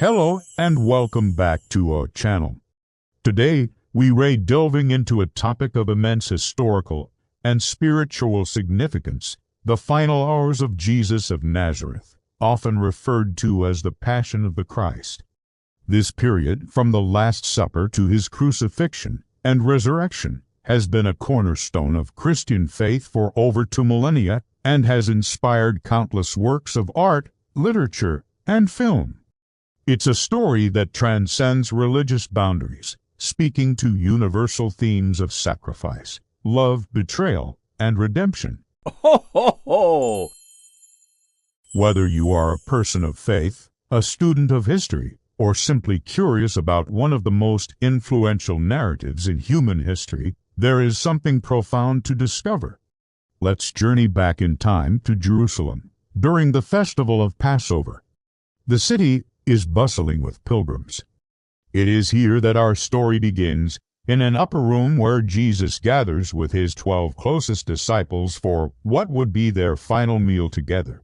Hello and welcome back to our channel. Today, we are delving into a topic of immense historical and spiritual significance, the final hours of Jesus of Nazareth, often referred to as the Passion of the Christ. This period, from the Last Supper to his crucifixion and resurrection, has been a cornerstone of Christian faith for over 2 millennia and has inspired countless works of art, literature, and film. It's a story that transcends religious boundaries, speaking to universal themes of sacrifice, love, betrayal, and redemption. Ho, ho, ho! Whether you are a person of faith, a student of history, or simply curious about one of the most influential narratives in human history, there is something profound to discover. Let's journey back in time to Jerusalem, during the festival of Passover. The city is bustling with pilgrims. It is here that our story begins, in an upper room where Jesus gathers with his 12 closest disciples for what would be their final meal together.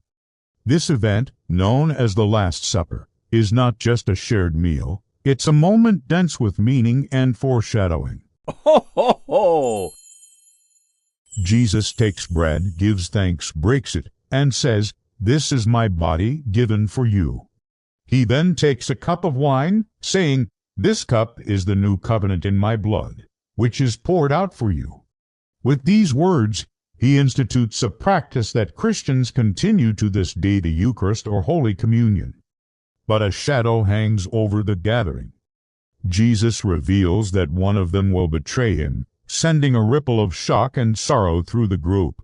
This event, known as the Last Supper, is not just a shared meal, it's a moment dense with meaning and foreshadowing. Ho, ho, ho! Jesus takes bread, gives thanks, breaks it, and says, "This is my body given for you." He then takes a cup of wine, saying, "This cup is the new covenant in my blood, which is poured out for you." With these words, he institutes a practice that Christians continue to this day, the Eucharist or Holy Communion. But a shadow hangs over the gathering. Jesus reveals that one of them will betray him, sending a ripple of shock and sorrow through the group.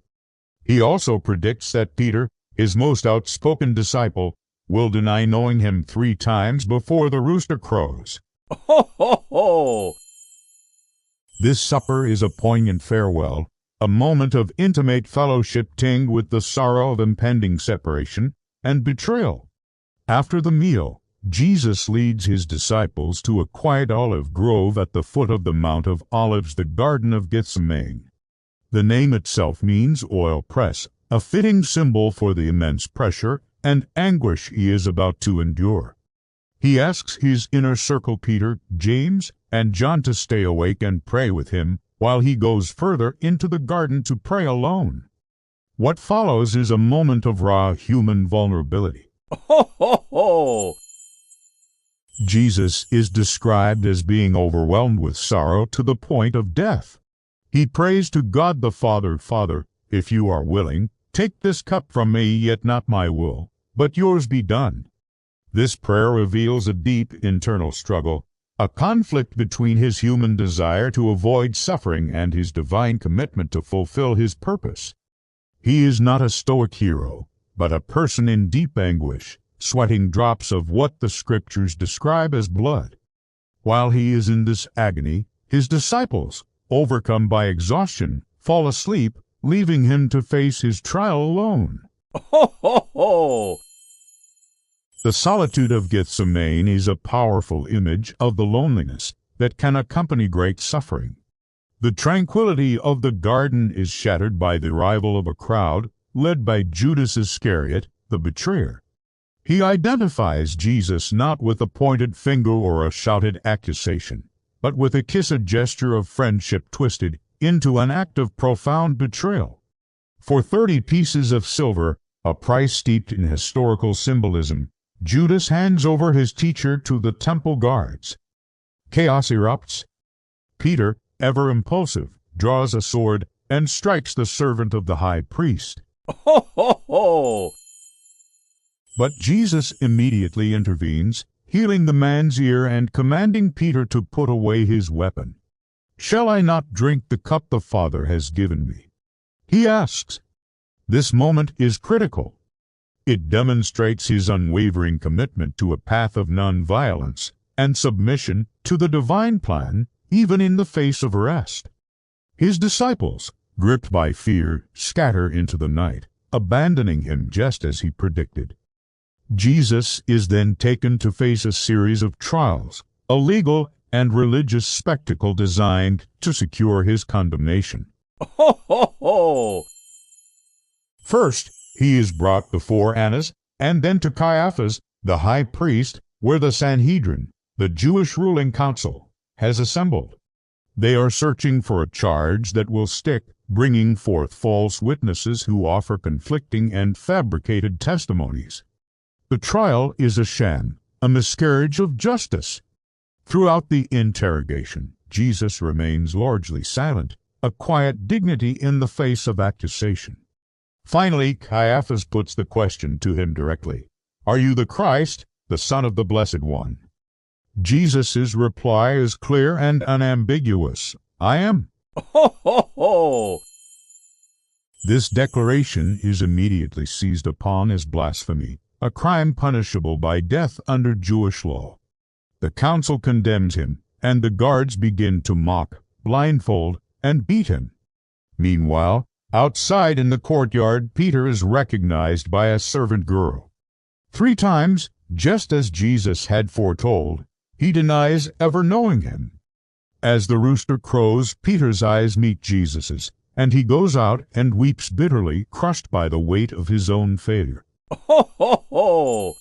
He also predicts that Peter, his most outspoken disciple, will deny knowing him 3 times before the rooster crows. Ho, ho, ho! This supper is a poignant farewell, a moment of intimate fellowship tinged with the sorrow of impending separation and betrayal. After the meal, Jesus leads his disciples to a quiet olive grove at the foot of the Mount of Olives, the Garden of Gethsemane. The name itself means oil press, a fitting symbol for the immense pressure and anguish he is about to endure. He asks his inner circle, Peter, James, and John, to stay awake and pray with him while he goes further into the garden to pray alone. What follows is a moment of raw human vulnerability. Ho, ho, ho! Jesus is described as being overwhelmed with sorrow to the point of death. He prays to God the Father, "Father, if you are willing, take this cup from me, yet not my will, but yours be done." This prayer reveals a deep internal struggle, a conflict between his human desire to avoid suffering and his divine commitment to fulfill his purpose. He is not a stoic hero, but a person in deep anguish, sweating drops of what the Scriptures describe as blood. While he is in this agony, his disciples, overcome by exhaustion, fall asleep, leaving him to face his trial alone. Ho, ho, ho! The solitude of Gethsemane is a powerful image of the loneliness that can accompany great suffering. The tranquility of the garden is shattered by the arrival of a crowd led by Judas Iscariot, the betrayer. He identifies Jesus not with a pointed finger or a shouted accusation, but with a kiss, a gesture of friendship twisted into an act of profound betrayal. For 30 pieces of silver, a price steeped in historical symbolism, Judas hands over his teacher to the temple guards. Chaos erupts. Peter, ever impulsive, draws a sword and strikes the servant of the high priest. Ho, ho, ho! But Jesus immediately intervenes, healing the man's ear and commanding Peter to put away his weapon. "Shall I not drink the cup the Father has given me?" he asks. This moment is critical. It demonstrates his unwavering commitment to a path of non-violence and submission to the divine plan, even in the face of arrest. His disciples, gripped by fear, scatter into the night, abandoning him just as he predicted. Jesus is then taken to face a series of trials, a legal and religious spectacle designed to secure his condemnation. Ho, ho, ho! First, he is brought before Annas and then to Caiaphas, the high priest, where the Sanhedrin, the Jewish ruling council, has assembled. They are searching for a charge that will stick, bringing forth false witnesses who offer conflicting and fabricated testimonies. The trial is a sham, a miscarriage of justice. Throughout the interrogation, Jesus remains largely silent, a quiet dignity in the face of accusation. Finally, Caiaphas puts the question to him directly, "Are you the Christ, the Son of the Blessed One?" Jesus' reply is clear and unambiguous, "I am." Ho, ho, ho! This declaration is immediately seized upon as blasphemy, a crime punishable by death under Jewish law. The council condemns him, and the guards begin to mock, blindfold, and beat him. Meanwhile, outside in the courtyard, Peter is recognized by a servant girl. 3 times, just as Jesus had foretold, he denies ever knowing him. As the rooster crows, Peter's eyes meet Jesus's, and he goes out and weeps bitterly, crushed by the weight of his own failure. Ho, ho, ho!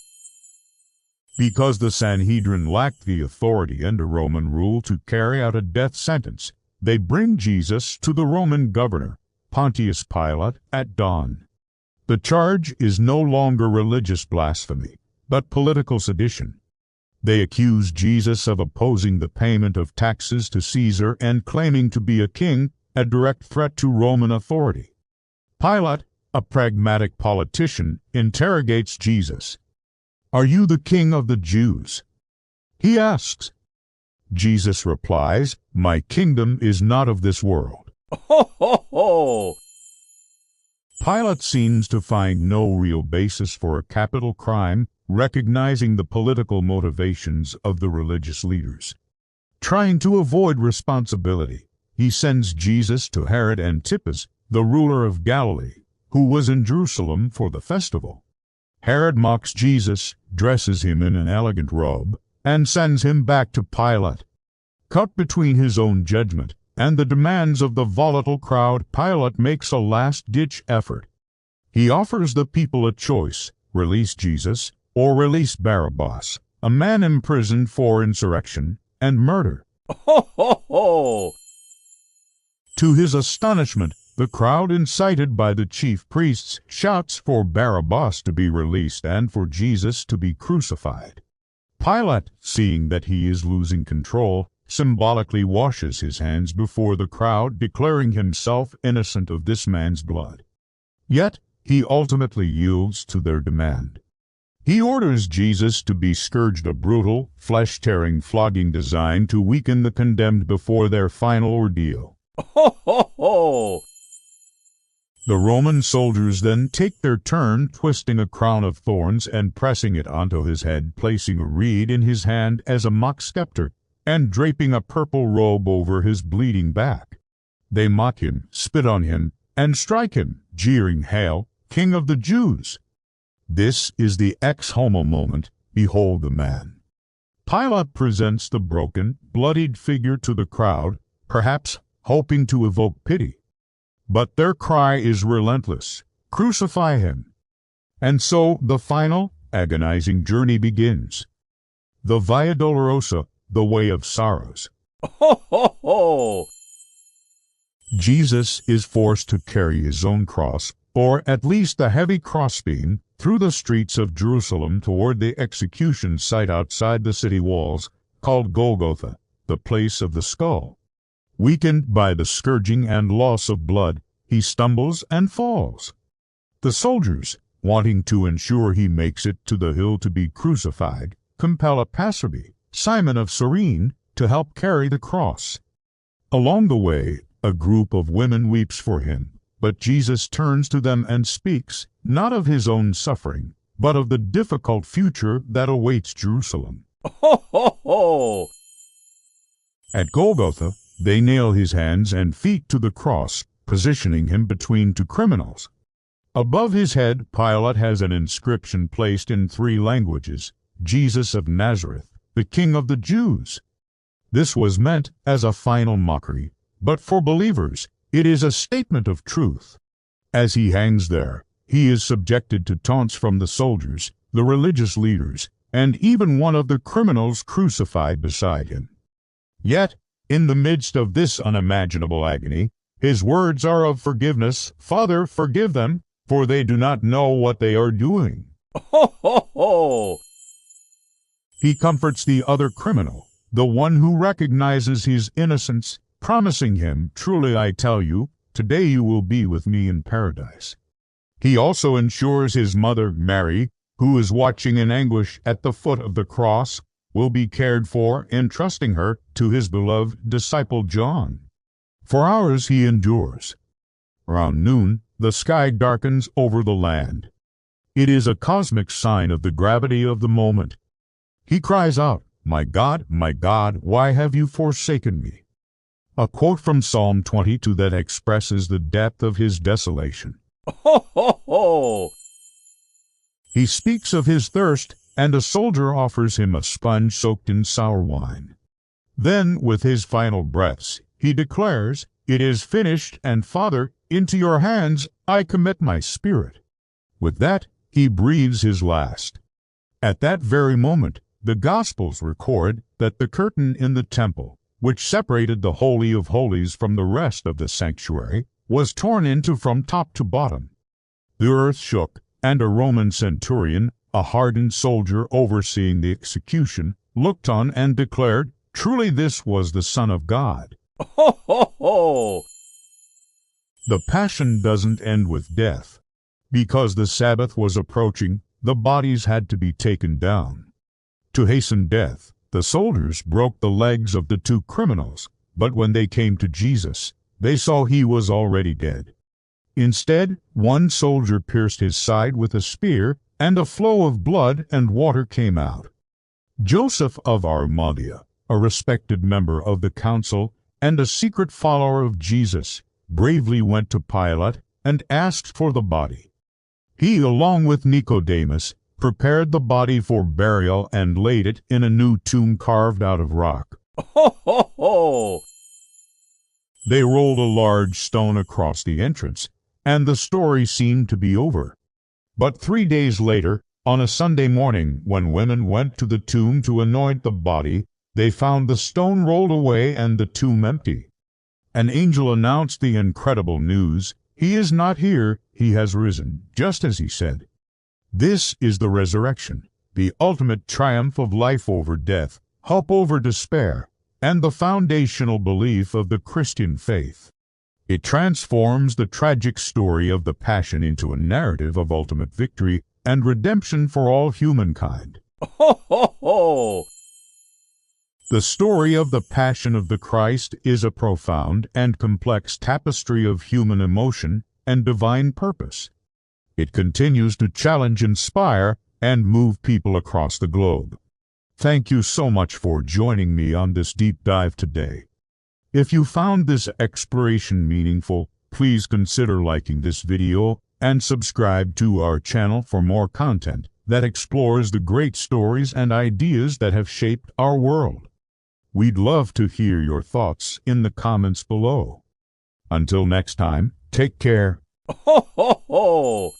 Because the Sanhedrin lacked the authority under Roman rule to carry out a death sentence, they bring Jesus to the Roman governor, Pontius Pilate, at dawn. The charge is no longer religious blasphemy, but political sedition. They accuse Jesus of opposing the payment of taxes to Caesar and claiming to be a king, a direct threat to Roman authority. Pilate, a pragmatic politician, interrogates Jesus. "Are you the king of the Jews?" he asks. Jesus replies, "My kingdom is not of this world." Ho, ho, ho! Pilate seems to find no real basis for a capital crime, recognizing the political motivations of the religious leaders. Trying to avoid responsibility, he sends Jesus to Herod Antipas, the ruler of Galilee, who was in Jerusalem for the festival. Herod mocks Jesus, dresses him in an elegant robe, and sends him back to Pilate. Caught between his own judgment and the demands of the volatile crowd, Pilate makes a last-ditch effort. He offers the people a choice: release Jesus or release Barabbas, a man imprisoned for insurrection and murder. Ho, ho, ho! To his astonishment, the crowd, incited by the chief priests, shouts for Barabbas to be released and for Jesus to be crucified. Pilate, seeing that he is losing control, symbolically washes his hands before the crowd, declaring himself innocent of this man's blood. Yet, he ultimately yields to their demand. He orders Jesus to be scourged, a brutal, flesh-tearing flogging designed to weaken the condemned before their final ordeal. Ho, ho, ho! The Roman soldiers then take their turn, twisting a crown of thorns and pressing it onto his head, placing a reed in his hand as a mock scepter, and draping a purple robe over his bleeding back. They mock him, spit on him, and strike him, jeering, "Hail, King of the Jews!" This is the ex homo moment. Behold the man. Pilate presents the broken, bloodied figure to the crowd, perhaps hoping to evoke pity. But their cry is relentless: "Crucify him!" And so the final, agonizing journey begins. The Via Dolorosa, the way of sorrows. Ho, ho, ho! Jesus is forced to carry his own cross, or at least a heavy crossbeam, through the streets of Jerusalem toward the execution site outside the city walls, called Golgotha, the place of the skull. Weakened by the scourging and loss of blood, he stumbles and falls. The soldiers, wanting to ensure he makes it to the hill to be crucified, compel a passerby, Simon of Cyrene, to help carry the cross. Along the way, a group of women weeps for him, but Jesus turns to them and speaks, not of his own suffering, but of the difficult future that awaits Jerusalem. Ho, ho, ho! At Golgotha, they nail his hands and feet to the cross, positioning him between 2 criminals. Above his head, Pilate has an inscription placed in 3 languages: "Jesus of Nazareth, the King of the Jews." This was meant as a final mockery, but for believers, it is a statement of truth. As he hangs there, he is subjected to taunts from the soldiers, the religious leaders, and even one of the criminals crucified beside him. Yet, in the midst of this unimaginable agony, his words are of forgiveness. "Father, forgive them, for they do not know what they are doing." Ho, ho, ho! He comforts the other criminal, the one who recognizes his innocence, promising him, "Truly I tell you, today you will be with me in paradise." He also ensures his mother, Mary, who is watching in anguish at the foot of the cross, will be cared for, entrusting her to his beloved disciple John. For hours he endures. Around noon, the sky darkens over the land. It is a cosmic sign of the gravity of the moment. He cries out, my God, why have you forsaken me?" A quote from Psalm 22 that expresses the depth of his desolation. Ho, ho, ho! He speaks of his thirst, and a soldier offers him a sponge soaked in sour wine. Then, with his final breaths, he declares, "It is finished, and Father, into your hands I commit my spirit." With that, he breathes his last. At that very moment, the Gospels record that the curtain in the temple, which separated the Holy of Holies from the rest of the sanctuary, was torn into from top to bottom. The earth shook, and a Roman centurion, a hardened soldier overseeing the execution, looked on and declared, "Truly this was the Son of God." Ho, ho, ho! The Passion doesn't end with death. Because the Sabbath was approaching, the bodies had to be taken down. To hasten death, the soldiers broke the legs of the two criminals, but when they came to Jesus, they saw he was already dead. Instead, one soldier pierced his side with a spear, and a flow of blood and water came out. Joseph of Arimathea, a respected member of the council and a secret follower of Jesus, bravely went to Pilate and asked for the body. He, along with Nicodemus, prepared the body for burial and laid it in a new tomb carved out of rock. Ho, ho, ho! They rolled a large stone across the entrance, and the story seemed to be over. But 3 days later, on a Sunday morning, when women went to the tomb to anoint the body, they found the stone rolled away and the tomb empty. An angel announced the incredible news, "He is not here, he has risen," just as he said. This is the resurrection, the ultimate triumph of life over death, hope over despair, and the foundational belief of the Christian faith. It transforms the tragic story of the Passion into a narrative of ultimate victory and redemption for all humankind. Ho, ho, ho! The story of the Passion of the Christ is a profound and complex tapestry of human emotion and divine purpose. It continues to challenge, inspire, and move people across the globe. Thank you so much for joining me on this deep dive today. If you found this exploration meaningful, please consider liking this video and subscribe to our channel for more content that explores the great stories and ideas that have shaped our world. We'd love to hear your thoughts in the comments below. Until next time, take care. Ho, ho, ho!